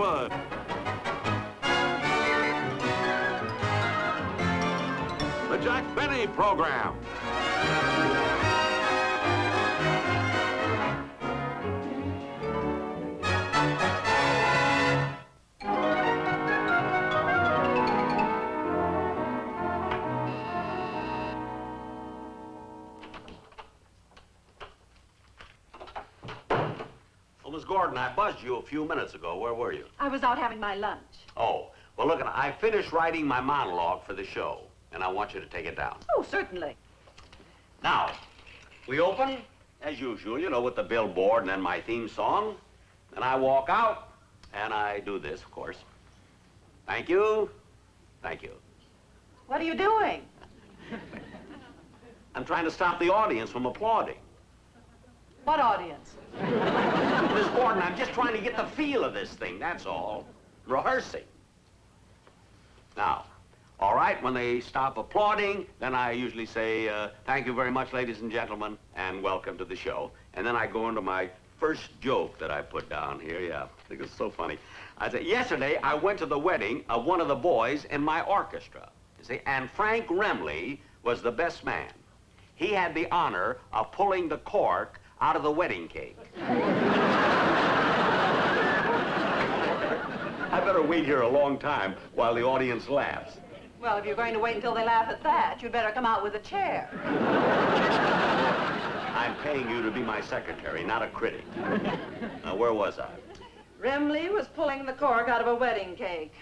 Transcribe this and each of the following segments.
Hollywood. The Jack Benny Program. Miss Gordon, I buzzed you a few minutes ago. Where were you? I was out having my lunch. Oh, well, look, I finished writing my monologue for the show, and I want you to take it down. Oh, certainly. Now, we open, as usual, you know, with the billboard and then my theme song. Then I walk out, and I do this, of course. Thank you. Thank you. What are you doing? I'm trying to stop the audience from applauding. What audience? Miss Gordon, I'm just trying to get the feel of this thing, that's all. Rehearsing. Now, all right, when they stop applauding, then I usually say, thank you very much, ladies and gentlemen, and welcome to the show. And then I go into my first joke that I put down here. Yeah, I think it's so funny. I say, yesterday I went to the wedding of one of the boys in my orchestra, you see, and Frank Remley was the best man. He had the honor of pulling the cork out of the wedding cake. I better wait here a long time while the audience laughs. Well, if you're going to wait until they laugh at that, you'd better come out with a chair. I'm paying you to be my secretary, not a critic. Now, where was I? Remley was pulling the cork out of a wedding cake.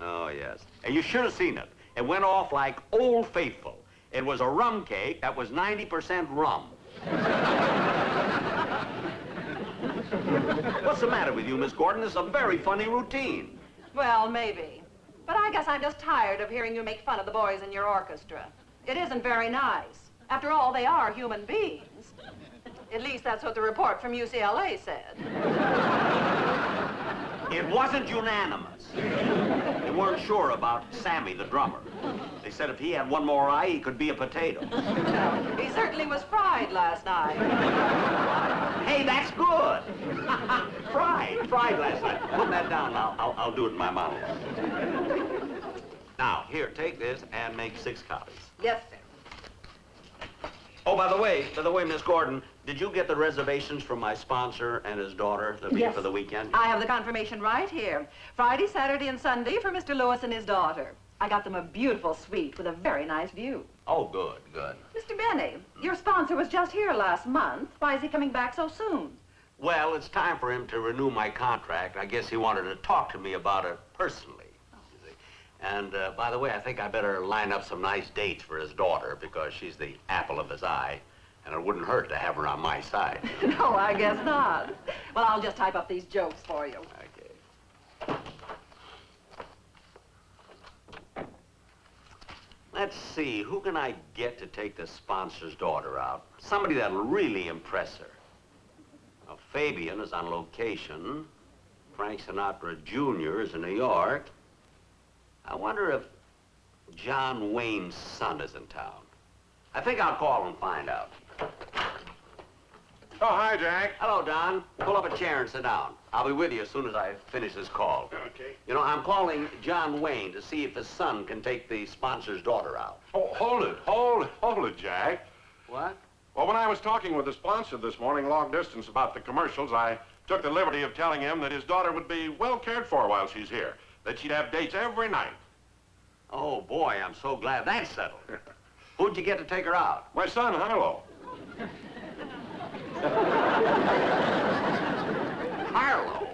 Oh, yes. And you should have seen it. It went off like Old Faithful. It was a rum cake that was 90% rum. What's the matter with you, Miss Gordon? This is a very funny routine. Well, maybe. But I guess I'm just tired of hearing you make fun of the boys in your orchestra. It isn't very nice. After all, they are human beings. At least that's what the report from UCLA said. It wasn't unanimous. They weren't sure about Sammy, the drummer. They said if he had one more eye, he could be a potato. He certainly was fried last night. Hey, that's good. Fried last night. Put that down now. I'll do it in my monologue. Now, here, take this and make 6 copies. Yes, sir. Oh, by the way, Miss Gordon, did you get the reservations from my sponsor and his daughter to be here for the weekend? I have the confirmation right here. Friday, Saturday, and Sunday for Mr. Lewis and his daughter. I got them a beautiful suite with a very nice view. Oh, good. Mr. Benny, your sponsor was just here last month. Why is he coming back so soon? Well, it's time for him to renew my contract. I guess he wanted to talk to me about it personally. And, by the way, I think I better line up some nice dates for his daughter because she's the apple of his eye, and it wouldn't hurt to have her on my side. No, I guess not. Well, I'll just type up these jokes for you. Okay. Let's see, who can I get to take the sponsor's daughter out? Somebody that'll really impress her. Now, Fabian is on location. Frank Sinatra Jr. is in New York. I wonder if John Wayne's son is in town. I think I'll call and find out. Oh, hi, Jack. Hello, Don. Pull up a chair and sit down. I'll be with you as soon as I finish this call. Okay. You know, I'm calling John Wayne to see if his son can take the sponsor's daughter out. Oh, hold it, Jack. What? Well, when I was talking with the sponsor this morning, long distance, about the commercials, I took the liberty of telling him that his daughter would be well cared for while she's here, that she'd have dates every night. Oh, boy, I'm so glad that's settled. Who'd you get to take her out? My son, Harlow. Harlow?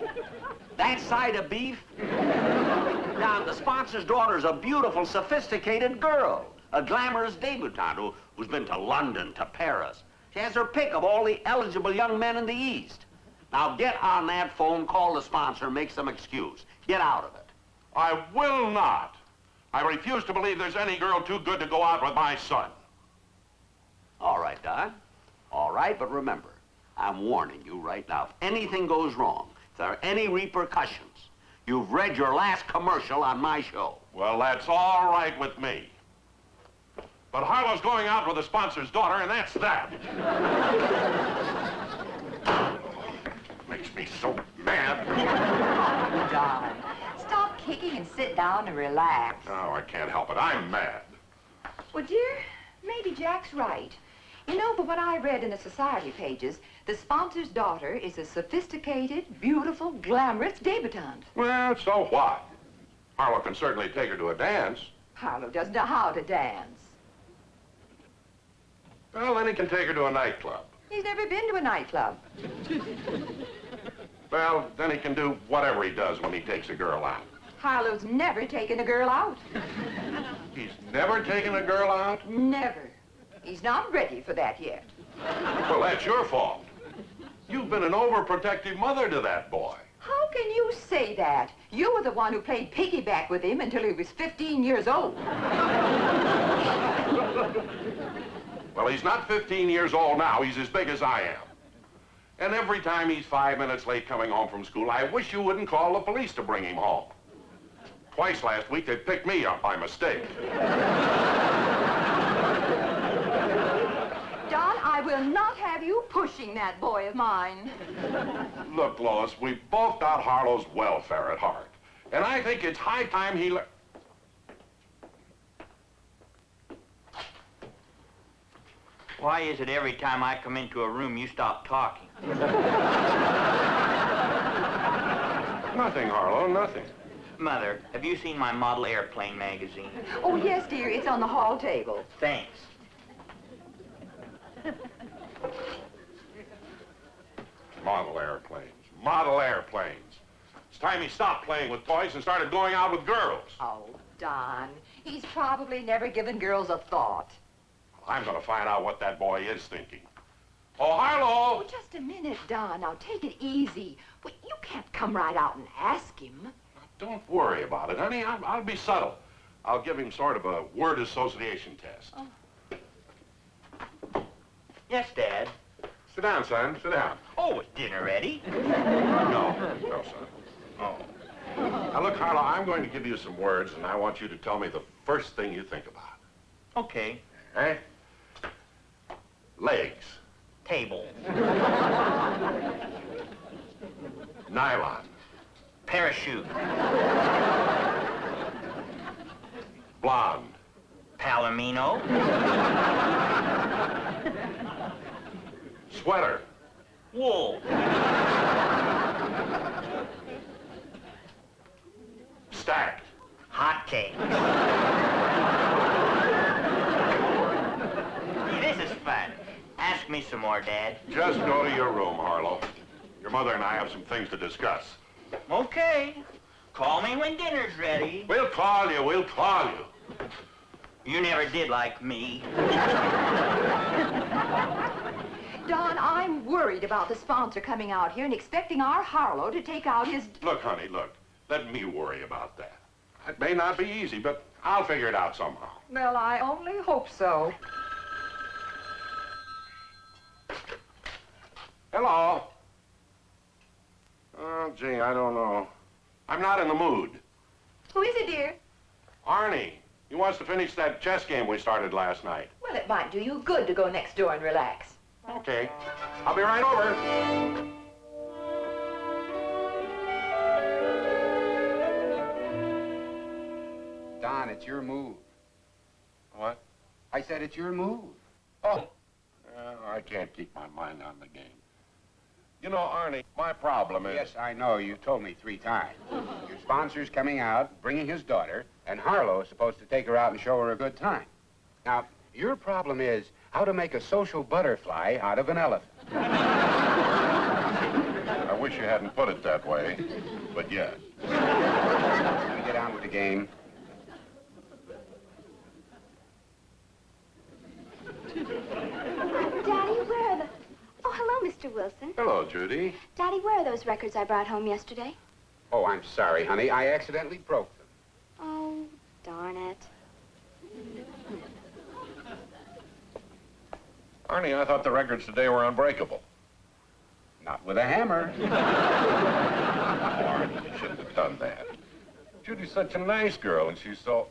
That side of beef? Now, the sponsor's daughter's a beautiful, sophisticated girl. A glamorous debutante who's been to London, to Paris. She has her pick of all the eligible young men in the East. Now, get on that phone, call the sponsor, make some excuse. Get out of it. I will not. I refuse to believe there's any girl too good to go out with my son. All right, Don. All right, but remember, I'm warning you right now. If anything goes wrong, if there are any repercussions, you've read your last commercial on my show. Well, that's all right with me. But Harlow's going out with the sponsor's daughter, and that's that. Makes me so mad. Don. kicking and sit down and relax. Oh, I can't help it. I'm mad. Well, dear, maybe Jack's right. You know, but what I read in the society pages, the sponsor's daughter is a sophisticated, beautiful, glamorous debutante. Well, so what? Harlow can certainly take her to a dance. Harlow doesn't know how to dance. Well, then he can take her to a nightclub. He's never been to a nightclub. Well, then he can do whatever he does when he takes a girl out. Harlow's never taken a girl out. He's never taken a girl out? Never. He's not ready for that yet. Well, that's your fault. You've been an overprotective mother to that boy. How can you say that? You were the one who played piggyback with him until he was 15 years old. Well, he's not 15 years old now. He's as big as I am. And every time he's 5 minutes late coming home from school, I wish you wouldn't call the police to bring him home. Twice last week, they picked me up by mistake. Don, I will not have you pushing that boy of mine. Look, Lois, we've both got Harlow's welfare at heart. And I think it's high time he Why is it every time I come into a room, you stop talking? Nothing, Harlow, nothing. Mother, have you seen my model airplane magazine? Oh, yes, dear. It's on the hall table. Thanks. Model airplanes. Model airplanes. It's time he stopped playing with toys and started going out with girls. Oh, Don. He's probably never given girls a thought. I'm going to find out what that boy is thinking. Oh, Harlow! Oh, just a minute, Don. Now, take it easy. Well, you can't come right out and ask him. Don't worry about it, honey. I'll be subtle. I'll give him sort of a word association test. Oh. Yes, Dad. Sit down, son. Sit down. Oh, is dinner ready? No, son. Oh. Now, look, Harlow, I'm going to give you some words, and I want you to tell me the first thing you think about. Okay. Eh? Legs. Table. Nylon. Parachute. Blonde. Palomino. Sweater. Wool. Stacked. Hot cake. This is fun. Ask me some more, Dad. Just go to your room, Harlow. Your mother and I have some things to discuss. Okay. Call me when dinner's ready. We'll call you. We'll call you. You never did like me. Don, I'm worried about the sponsor coming out here and expecting our Harlow to take out his... Look, honey, look. Let me worry about that. It may not be easy, but I'll figure it out somehow. Well, I only hope so. Hello. Oh, gee, I don't know. I'm not in the mood. Who is it, dear? Arnie, he wants to finish that chess game we started last night. Well, it might do you good to go next door and relax. Okay. I'll be right over. Don, it's your move. What? I said it's your move. Oh. I can't keep my mind on the game. You know, Arnie, my problem is... Yes, I know. You told me 3 times. Your sponsor's coming out, bringing his daughter, and Harlow is supposed to take her out and show her a good time. Now, your problem is how to make a social butterfly out of an elephant. I wish you hadn't put it that way, but yes. Let me get on with the game. Daddy, where are the... Oh, hello, Mr. Wilson. Hello, Judy. Daddy, where are those records I brought home yesterday? Oh, I'm sorry, honey. I accidentally broke them. Oh, darn it. Arnie, I thought the records today were unbreakable. Not with a hammer. Arnie, you shouldn't have done that. Judy's such a nice girl, and she's so...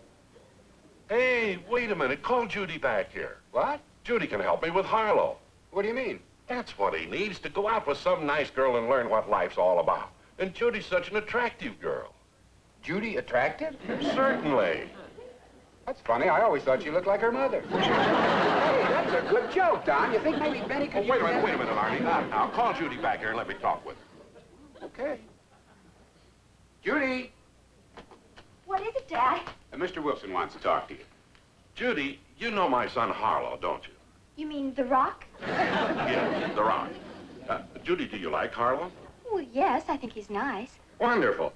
Hey, wait a minute. Call Judy back here. What? Judy can help me with Harlow. What do you mean? That's what he needs, to go out with some nice girl and learn what life's all about. And Judy's such an attractive girl. Judy attractive? Certainly. That's funny. I always thought she looked like her mother. Hey, that's a good joke, Don. You think maybe Benny Oh, could... wait a minute, Arnie. Now, call Judy back here and let me talk with her. Okay. Judy! What is it, Dad? Mr. Wilson wants to talk to you. Judy, you know my son Harlow, don't you? You mean The Rock? Yes, the Rock. Judy, do you like Harlow? Well, yes, I think he's nice. Wonderful.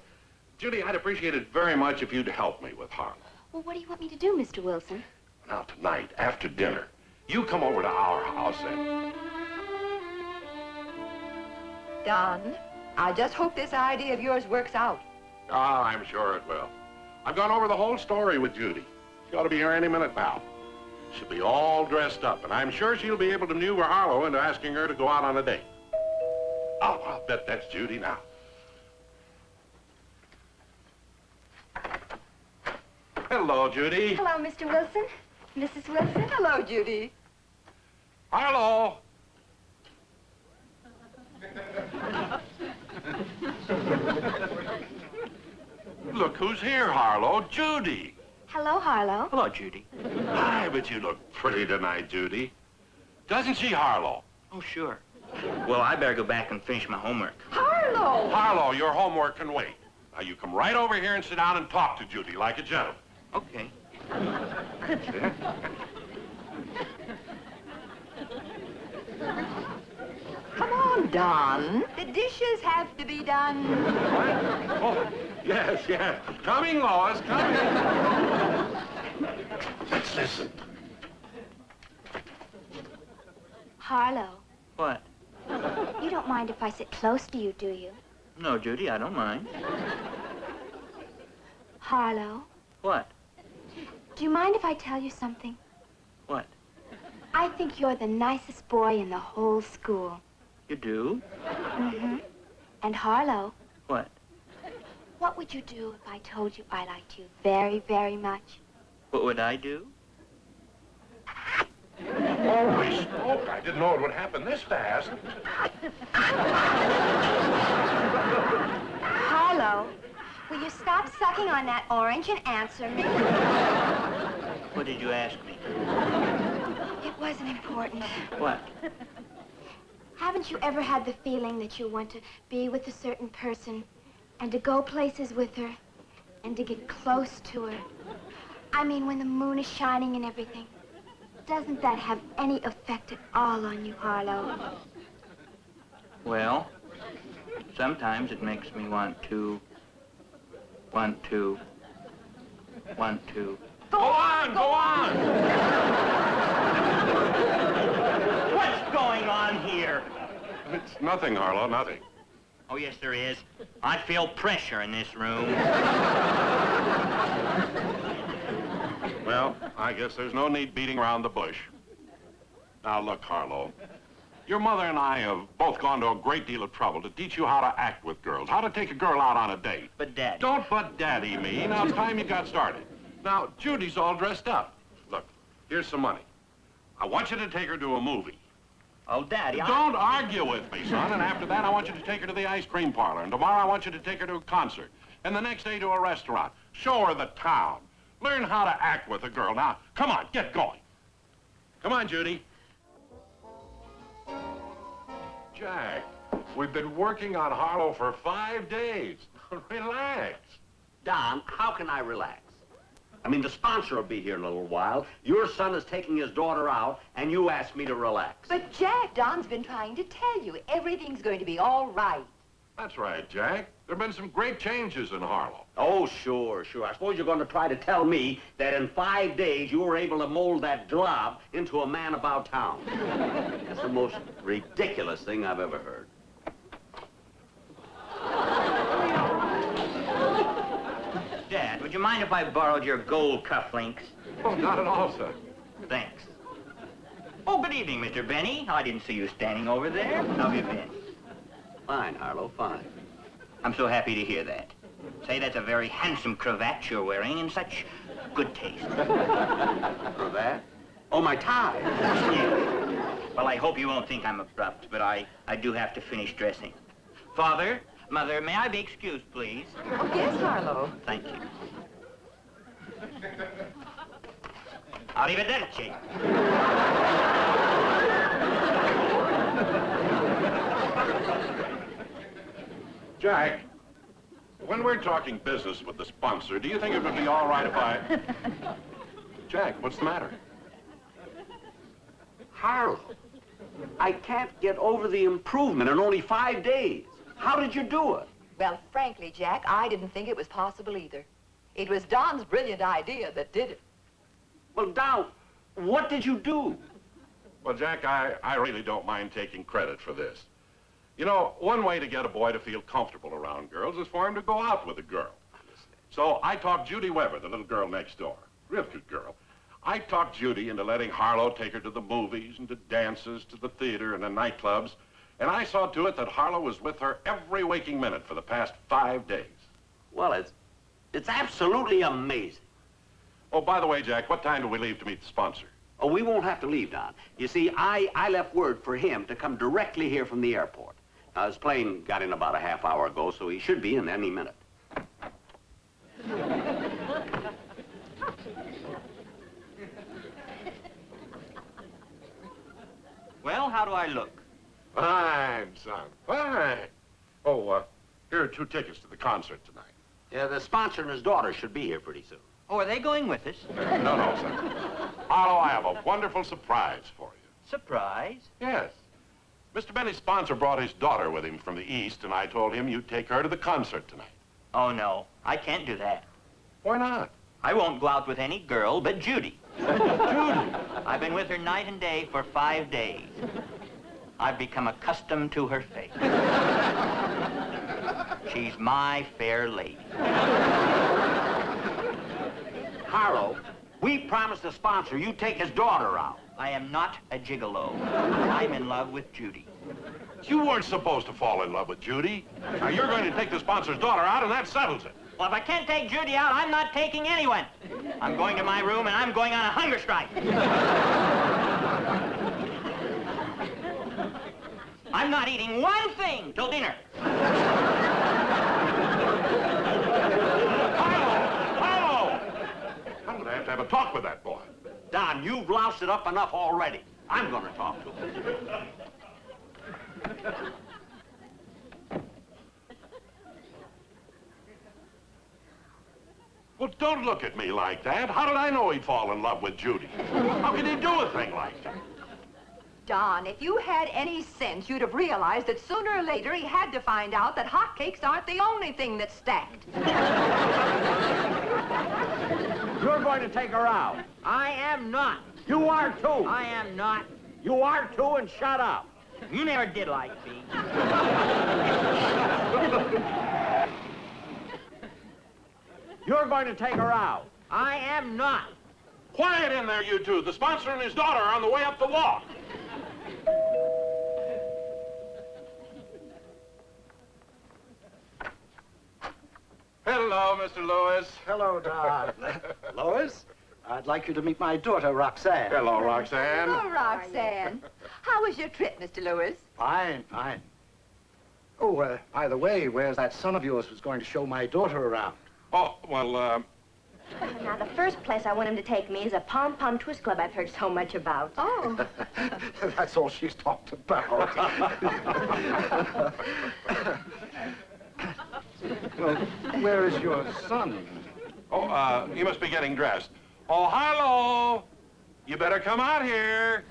Judy, I'd appreciate it very much if you'd help me with Harlow. Well, what do you want me to do, Mr. Wilson? Now, tonight, after dinner, you come over to our house and... Don, I just hope this idea of yours works out. Ah, I'm sure it will. I've gone over the whole story with Judy. She ought to be here any minute now. She'll be all dressed up, and I'm sure she'll be able to maneuver Harlow into asking her to go out on a date. Oh, I'll bet that's Judy now. Hello, Judy. Hello, Mr. Wilson. Mrs. Wilson. Hello, Judy. Harlow. Look who's here, Harlow. Judy. Hello, Harlow. Hello, Judy. Hi, but you look pretty tonight, Judy. Doesn't she, Harlow? Oh, sure. Well, I better go back and finish my homework. Harlow! Harlow, your homework can wait. Now, you come right over here and sit down and talk to Judy like a gentleman. Okay. Come on, Don. The dishes have to be done. Oh, yes, yes. Coming, Lois, coming. Let's listen. Harlow, What? you don't mind if I sit close to you, do you? No, Judy, I don't mind. Harlow, What? do you mind if I tell you something? What? I think you're the nicest boy in the whole school. You do? Mm-hmm. And Harlow, What? what would you do if I told you I liked you very, very much? What would I do? Holy smoke, I didn't know it would happen this fast. Harlow, will you stop sucking on that orange and answer me? What did you ask me? It wasn't important. What? Haven't you ever had the feeling that you want to be with a certain person and to go places with her and to get close to her? I mean, when the moon is shining and everything. Doesn't that have any effect at all on you, Harlow? Well, sometimes it makes me want to... Go on, go on! What's going on here? It's nothing, Harlow, nothing. Oh, yes, there is. I feel pressure in this room. Well, I guess there's no need beating around the bush. Now, look, Harlow. Your mother and I have both gone to a great deal of trouble to teach you how to act with girls, how to take a girl out on a date. But, Daddy... Don't but daddy me. Now it's time you got started. Now, Judy's all dressed up. Look, here's some money. I want you to take her to a movie. Oh, Daddy, Don't argue with me, son. And after that, I want you to take her to the ice cream parlor. And tomorrow, I want you to take her to a concert. And the next day, to a restaurant. Show her the town. Learn how to act with a girl. Now, come on, get going. Come on, Judy. Jack, we've been working on Harlow for 5 days. Relax. Don, how can I relax? I mean, the sponsor will be here in a little while. Your son is taking his daughter out, and you ask me to relax. But, Jack, Don's been trying to tell you everything's going to be all right. That's right, Jack. There have been some great changes in Harlow. Oh, sure, sure. I suppose you're going to try to tell me that in 5 days you were able to mold that glob into a man about town. That's the most ridiculous thing I've ever heard. Dad, would you mind if I borrowed your gold cufflinks? Oh, not at all, son. Thanks. Oh, good evening, Mr. Benny. I didn't see you standing over there. How have you been? Fine, Harlow, fine. I'm so happy to hear that. Say, that's a very handsome cravat you're wearing in such good taste. Cravat? Oh, my tie. Yeah. Well, I hope you won't think I'm abrupt, but I do have to finish dressing. Father, Mother, may I be excused, please? Oh, yes, Harlow. Thank you. Arrivederci. Jack, when we're talking business with the sponsor, do you think it would be all right if I... Jack, what's the matter? Harlow, I can't get over the improvement in only 5 days. How did you do it? Well, frankly, Jack, I didn't think it was possible either. It was Don's brilliant idea that did it. Well, Don, what did you do? Well, Jack, I really don't mind taking credit for this. You know, one way to get a boy to feel comfortable around girls is for him to go out with a girl. So I talked Judy Weber, the little girl next door, real cute girl. I talked Judy into letting Harlow take her to the movies and to dances, to the theater and the nightclubs. And I saw to it that Harlow was with her every waking minute for the past 5 days. Well, it's absolutely amazing. Oh, by the way, Jack, what time do we leave to meet the sponsor? Oh, we won't have to leave, Don. You see, I left word for him to come directly here from the airport. Now, his plane got in about a half hour ago, so he should be in any minute. Well, how do I look? Fine, son, fine. Oh, here are 2 tickets to the concert tonight. Yeah, the sponsor and his daughter should be here pretty soon. Oh, are they going with us? No, son. Harlow, I have a wonderful surprise for you. Surprise. Yes. Mr. Benny's sponsor brought his daughter with him from the East, and I told him you'd take her to the concert tonight. Oh, no. I can't do that. Why not? I won't go out with any girl but Judy. Judy? I've been with her night and day for 5 days. I've become accustomed to her face. She's my fair lady. Harlow, we promised the sponsor you'd take his daughter out. I am not a gigolo. I'm in love with Judy. You weren't supposed to fall in love with Judy. Now, you're going to take the sponsor's daughter out, and that settles it. Well, if I can't take Judy out, I'm not taking anyone. I'm going to my room, and I'm going on a hunger strike. I'm not eating one thing till dinner. Harlow! I'm going to have a talk with that boy. Don, you've loused it up enough already. I'm going to talk to him. Well, don't look at me like that. How did I know he'd fall in love with Judy? How could he do a thing like that? Don, if you had any sense, you'd have realized that sooner or later he had to find out that hotcakes aren't the only thing that's stacked. You're going to take her out. I am not. You are too. I am not. You are too, and shut up. You never did like me. You're going to take her out. I am not. Quiet in there, you two. The sponsor and his daughter are on the way up the walk. Hello, Mr. Lewis. Hello, Don. Lois, I'd like you to meet my daughter, Roxanne. Hello, Roxanne. Oh, Roxanne. How was your trip, Mr. Lewis? Fine, fine. Oh, by the way, where's that son of yours who's going to show my daughter around? Oh, well, Now, the first place I want him to take me is a pom-pom twist club I've heard so much about. Oh. That's all she's talked about. Well, where is your son? oh, he must be getting dressed. Oh, hello. You better come out here.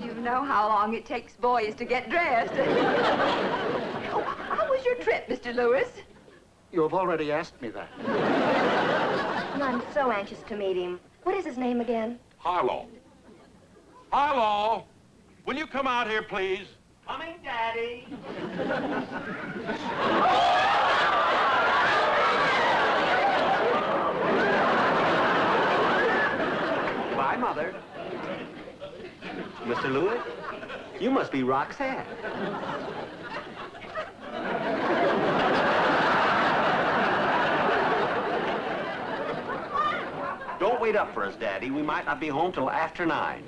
You know how long it takes boys to get dressed. Oh, how was your trip, Mr. Lewis? You have already asked me that. And I'm so anxious to meet him. What is his name again? Harlow. Harlow. Will you come out here, please? Coming, Daddy. Bye, Mother. Mr. Lewis, you must be Roxanne. Don't wait up for us, Daddy. We might not be home till after 9.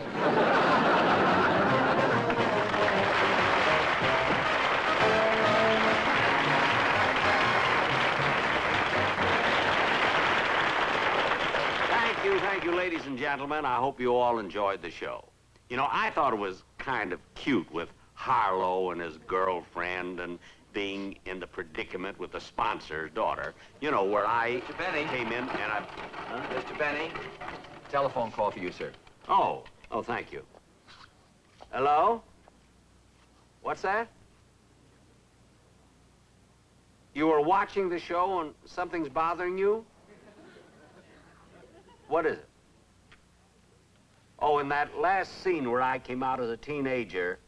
thank you, ladies and gentlemen. I hope you all enjoyed the show. You know, I thought it was kind of cute with Harlow and his girlfriend and being in the predicament with the sponsor's daughter. You know, where I Mr. Benny. came in and I... Mr. Benny, telephone call for you, sir. Oh, thank you. Hello? What's that? You were watching the show and something's bothering you? What is it? Oh, in that last scene where I came out as a teenager,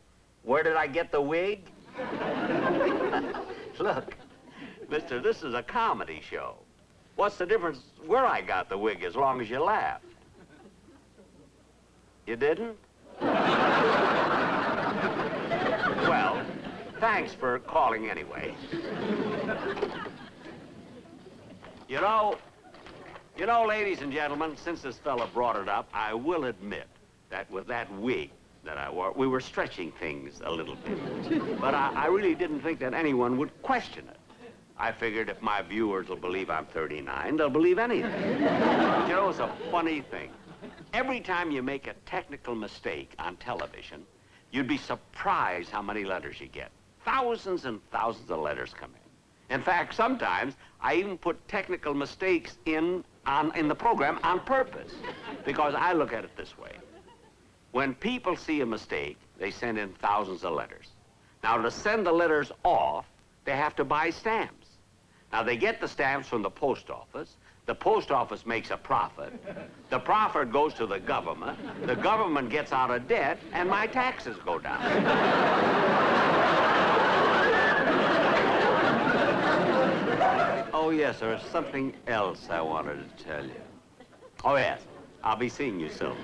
where did I get the wig? Look, mister, this is a comedy show. What's the difference where I got the wig as long as you laugh? You didn't? Well, thanks for calling anyway. You know, ladies and gentlemen, since this fella brought it up, I will admit that with that wig that I wore, we were stretching things a little bit. But I really didn't think that anyone would question it. I figured if my viewers will believe I'm 39, they'll believe anything. You know, it's a funny thing. Every time you make a technical mistake on television, you'd be surprised how many letters you get. Thousands and thousands of letters come in. In fact, sometimes I even put technical mistakes in the program on purpose, because I look at it this way. When people see a mistake, they send in thousands of letters. Now, to send the letters off, they have to buy stamps. Now, they get the stamps from the post office. The post office makes a profit. The profit goes to the government. The government gets out of debt, and my taxes go down. Oh, yes, there's something else I wanted to tell you. Oh, yes, I'll be seeing you soon.